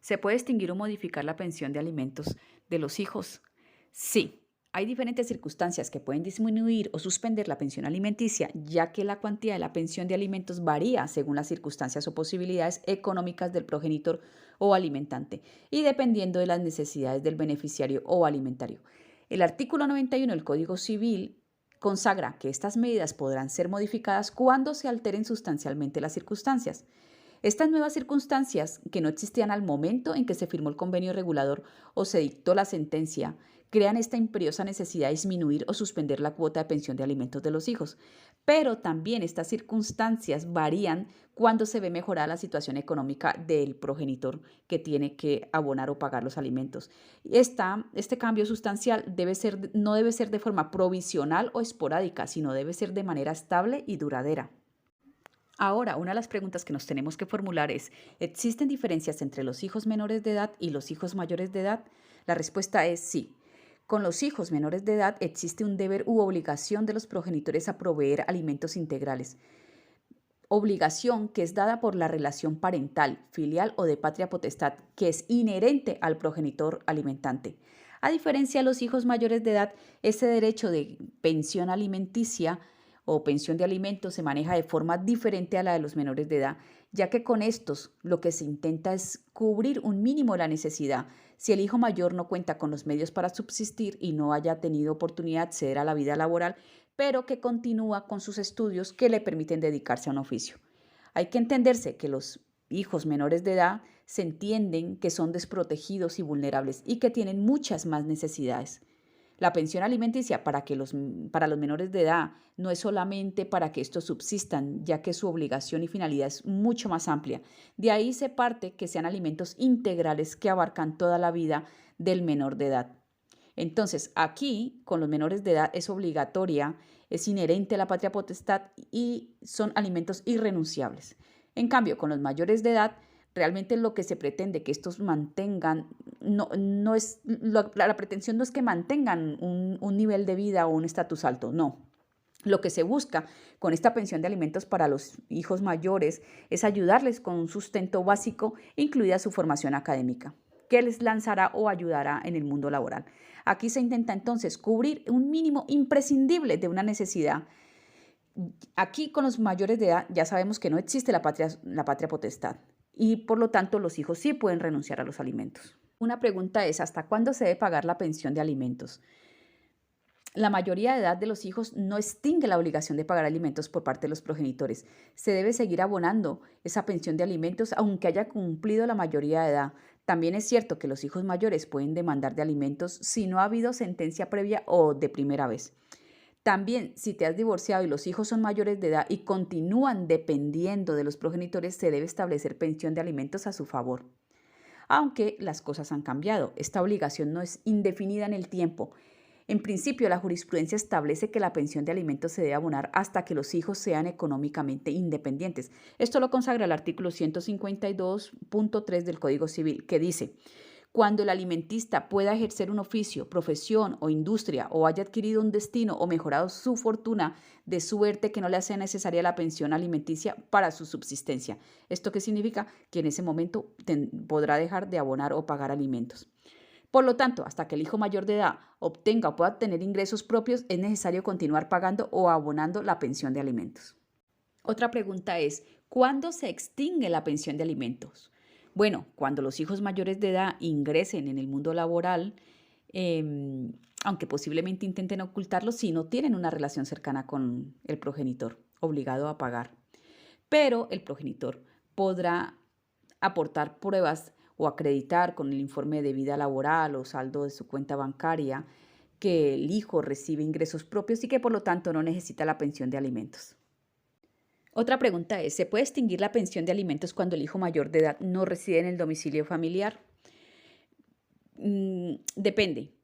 ¿Se puede extinguir o modificar la pensión de alimentos de los hijos? Sí, hay diferentes circunstancias que pueden disminuir o suspender la pensión alimenticia, ya que la cuantía de la pensión de alimentos varía según las circunstancias o posibilidades económicas del progenitor o alimentante y dependiendo de las necesidades del beneficiario o alimentario. El artículo 91 del Código Civil consagra que estas medidas podrán ser modificadas cuando se alteren sustancialmente las circunstancias. Estas nuevas circunstancias, que no existían al momento en que se firmó el convenio regulador o se dictó la sentencia, crean esta imperiosa necesidad de disminuir o suspender la cuota de pensión de alimentos de los hijos. Pero también estas circunstancias varían cuando se ve mejorada la situación económica del progenitor que tiene que abonar o pagar los alimentos. Este cambio sustancial no debe ser de forma provisional o esporádica, sino debe ser de manera estable y duradera. Ahora, una de las preguntas que nos tenemos que formular es, ¿existen diferencias entre los hijos menores de edad y los hijos mayores de edad? La respuesta es sí. Con los hijos menores de edad existe un deber u obligación de los progenitores a proveer alimentos integrales, obligación que es dada por la relación parental, filial o de patria potestad, que es inherente al progenitor alimentante. A diferencia de los hijos mayores de edad, ese derecho de pensión alimenticia o pensión de alimentos se maneja de forma diferente a la de los menores de edad, ya que con estos lo que se intenta es cubrir un mínimo de la necesidad. Si el hijo mayor no cuenta con los medios para subsistir y no haya tenido oportunidad de acceder a la vida laboral, pero que continúa con sus estudios que le permiten dedicarse a un oficio. Hay que entenderse que los hijos menores de edad se entienden que son desprotegidos y vulnerables y que tienen muchas más necesidades. La pensión alimenticia para los menores de edad no es solamente para que estos subsistan, ya que su obligación y finalidad es mucho más amplia. De ahí se parte que sean alimentos integrales que abarcan toda la vida del menor de edad. Entonces, aquí con los menores de edad es obligatoria, es inherente a la patria potestad y son alimentos irrenunciables. En cambio, con los mayores de edad, realmente lo que se pretende que estos mantengan, no es, la pretensión no es que mantengan un nivel de vida o un estatus alto, no. Lo que se busca con esta pensión de alimentos para los hijos mayores es ayudarles con un sustento básico, incluida su formación académica, que les lanzará o ayudará en el mundo laboral. Aquí se intenta entonces cubrir un mínimo imprescindible de una necesidad. Aquí con los mayores de edad ya sabemos que no existe la patria potestad y por lo tanto los hijos sí pueden renunciar a los alimentos. Una pregunta es, ¿hasta cuándo se debe pagar la pensión de alimentos? La mayoría de edad de los hijos no extingue la obligación de pagar alimentos por parte de los progenitores. Se debe seguir abonando esa pensión de alimentos aunque haya cumplido la mayoría de edad. También es cierto que los hijos mayores pueden demandar de alimentos si no ha habido sentencia previa o de primera vez. También, si te has divorciado y los hijos son mayores de edad y continúan dependiendo de los progenitores, se debe establecer pensión de alimentos a su favor. Aunque las cosas han cambiado, esta obligación no es indefinida en el tiempo. En principio, la jurisprudencia establece que la pensión de alimentos se debe abonar hasta que los hijos sean económicamente independientes. Esto lo consagra el artículo 152.3 del Código Civil, que dice: cuando el alimentista pueda ejercer un oficio, profesión o industria o haya adquirido un destino o mejorado su fortuna de suerte que no le sea necesaria la pensión alimenticia para su subsistencia. ¿Esto qué significa? Que en ese momento podrá dejar de abonar o pagar alimentos. Por lo tanto, hasta que el hijo mayor de edad obtenga o pueda tener ingresos propios, es necesario continuar pagando o abonando la pensión de alimentos. Otra pregunta es, ¿cuándo se extingue la pensión de alimentos? Bueno, cuando los hijos mayores de edad ingresen en el mundo laboral, aunque posiblemente intenten ocultarlo si no tienen una relación cercana con el progenitor, obligado a pagar. Pero el progenitor podrá aportar pruebas o acreditar con el informe de vida laboral o saldo de su cuenta bancaria que el hijo recibe ingresos propios y que por lo tanto no necesita la pensión de alimentos. Otra pregunta es, ¿se puede extinguir la pensión de alimentos cuando el hijo mayor de edad no reside en el domicilio familiar? Depende,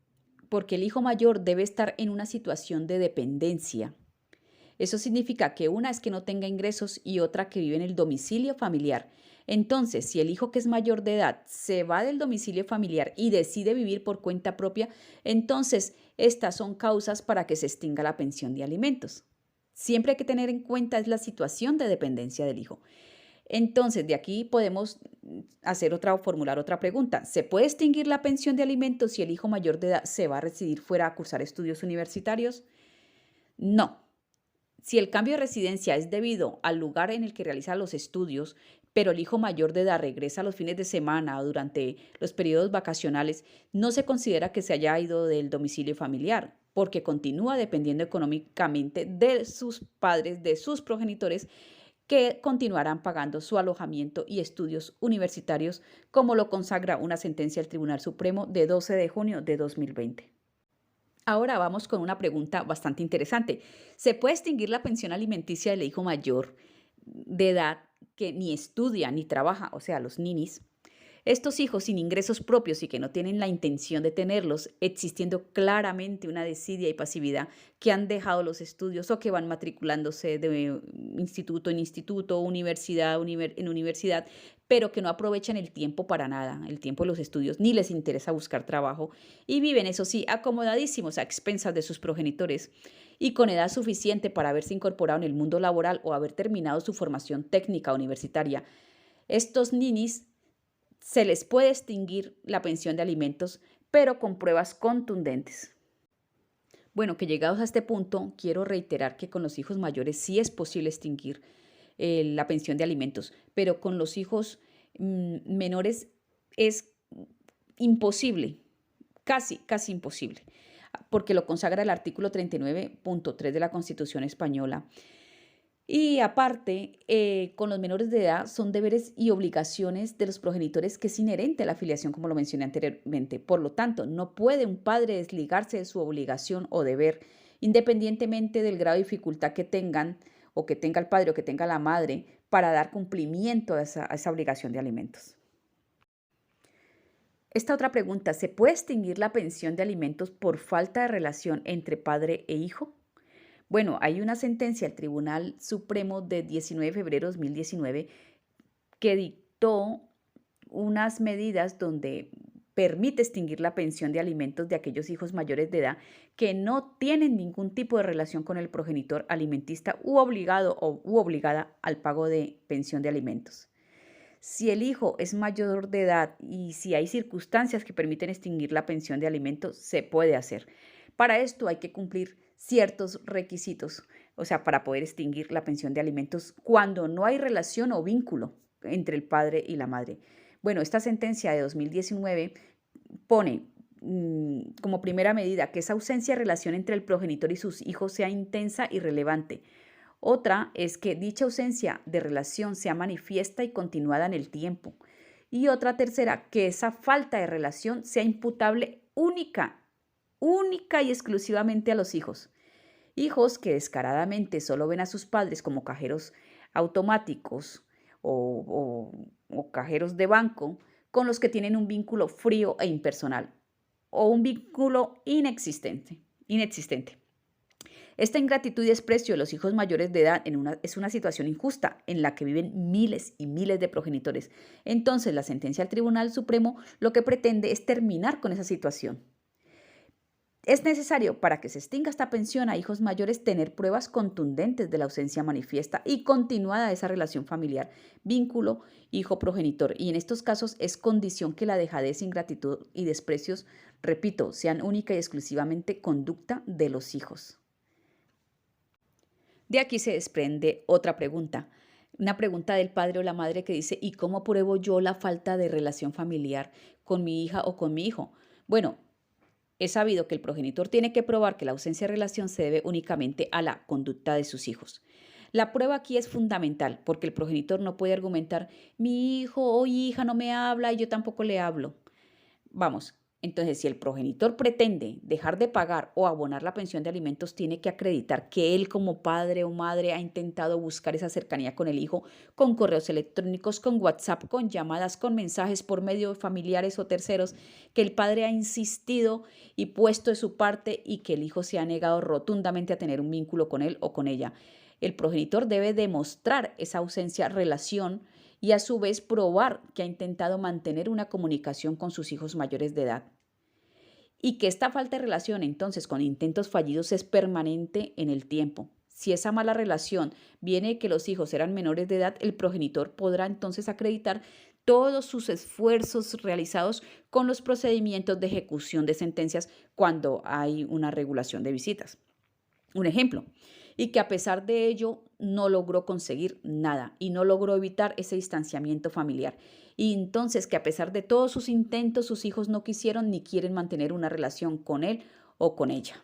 porque el hijo mayor debe estar en una situación de dependencia. Eso significa que una es que no tenga ingresos y otra que vive en el domicilio familiar. Entonces, si el hijo que es mayor de edad se va del domicilio familiar y decide vivir por cuenta propia, entonces estas son causas para que se extinga la pensión de alimentos. Siempre hay que tener en cuenta es la situación de dependencia del hijo. Entonces, de aquí podemos formular otra pregunta. ¿Se puede extinguir la pensión de alimentos si el hijo mayor de edad se va a residir fuera a cursar estudios universitarios? No. Si el cambio de residencia es debido al lugar en el que realiza los estudios, pero el hijo mayor de edad regresa los fines de semana o durante los periodos vacacionales, no se considera que se haya ido del domicilio familiar, porque continúa dependiendo económicamente de sus padres, de sus progenitores, que continuarán pagando su alojamiento y estudios universitarios, como lo consagra una sentencia del Tribunal Supremo de 12 de junio de 2020. Ahora vamos con una pregunta bastante interesante. ¿Se puede extinguir la pensión alimenticia del hijo mayor de edad que ni estudia ni trabaja, o sea, los ninis? Estos hijos sin ingresos propios y que no tienen la intención de tenerlos, existiendo claramente una desidia y pasividad, que han dejado los estudios o que van matriculándose de instituto, en universidad, pero que no aprovechan el tiempo para nada, el tiempo de los estudios, ni les interesa buscar trabajo y viven, eso sí, acomodadísimos a expensas de sus progenitores y con edad suficiente para haberse incorporado en el mundo laboral o haber terminado su formación técnica universitaria. Estos ninis se les puede extinguir la pensión de alimentos, pero con pruebas contundentes. Bueno, que llegados a este punto, quiero reiterar que con los hijos mayores sí es posible extinguir la pensión de alimentos, pero con los hijos menores es imposible, casi imposible, porque lo consagra el artículo 39.3 de la Constitución española. Y aparte, con los menores de edad son deberes y obligaciones de los progenitores que es inherente a la afiliación, como lo mencioné anteriormente. Por lo tanto, no puede un padre desligarse de su obligación o deber, independientemente del grado de dificultad que tengan, o que tenga el padre o que tenga la madre, para dar cumplimiento a esa obligación de alimentos. Esta otra pregunta, ¿se puede extinguir la pensión de alimentos por falta de relación entre padre e hijo? Bueno, hay una sentencia del Tribunal Supremo de 19 de febrero de 2019 que dictó unas medidas donde permite extinguir la pensión de alimentos de aquellos hijos mayores de edad que no tienen ningún tipo de relación con el progenitor alimentista u obligado u obligada al pago de pensión de alimentos. Si el hijo es mayor de edad y si hay circunstancias que permiten extinguir la pensión de alimentos, se puede hacer. Para esto hay que cumplir ciertos requisitos, o sea, para poder extinguir la pensión de alimentos cuando no hay relación o vínculo entre el padre y la madre. Bueno, esta sentencia de 2019 pone como primera medida que esa ausencia de relación entre el progenitor y sus hijos sea intensa y relevante. Otra es que dicha ausencia de relación sea manifiesta y continuada en el tiempo. Y otra tercera, que esa falta de relación sea imputable única y exclusivamente a los hijos. Hijos que descaradamente solo ven a sus padres como cajeros automáticos o cajeros de banco con los que tienen un vínculo frío e impersonal o un vínculo inexistente. Esta ingratitud y desprecio de los hijos mayores de edad es una situación injusta en la que viven miles y miles de progenitores. Entonces, la sentencia del Tribunal Supremo lo que pretende es terminar con esa situación. Es necesario para que se extinga esta pensión a hijos mayores tener pruebas contundentes de la ausencia manifiesta y continuada de esa relación familiar, vínculo hijo-progenitor. Y en estos casos es condición que la dejadez, ingratitud y desprecios, repito, sean única y exclusivamente conducta de los hijos. De aquí se desprende otra pregunta, una pregunta del padre o la madre que dice, ¿y cómo pruebo yo la falta de relación familiar con mi hija o con mi hijo? Bueno, es sabido que el progenitor tiene que probar que la ausencia de relación se debe únicamente a la conducta de sus hijos. La prueba aquí es fundamental porque el progenitor no puede argumentar, mi hijo o hija no me habla y yo tampoco le hablo. Vamos, entonces si el progenitor pretende dejar de pagar o abonar la pensión de alimentos, tiene que acreditar que él como padre o madre ha intentado buscar esa cercanía con el hijo, con correos electrónicos, con WhatsApp, con llamadas, con mensajes por medio de familiares o terceros, que el padre ha insistido y puesto de su parte y que el hijo se ha negado rotundamente a tener un vínculo con él o con ella. El progenitor debe demostrar esa ausencia de relación y a su vez probar que ha intentado mantener una comunicación con sus hijos mayores de edad. Y que esta falta de relación entonces con intentos fallidos es permanente en el tiempo. Si esa mala relación viene de que los hijos eran menores de edad, el progenitor podrá entonces acreditar todos sus esfuerzos realizados con los procedimientos de ejecución de sentencias cuando hay una regulación de visitas. Un ejemplo, y que a pesar de ello no logró conseguir nada y no logró evitar ese distanciamiento familiar. Y entonces que a pesar de todos sus intentos, sus hijos no quisieron ni quieren mantener una relación con él o con ella.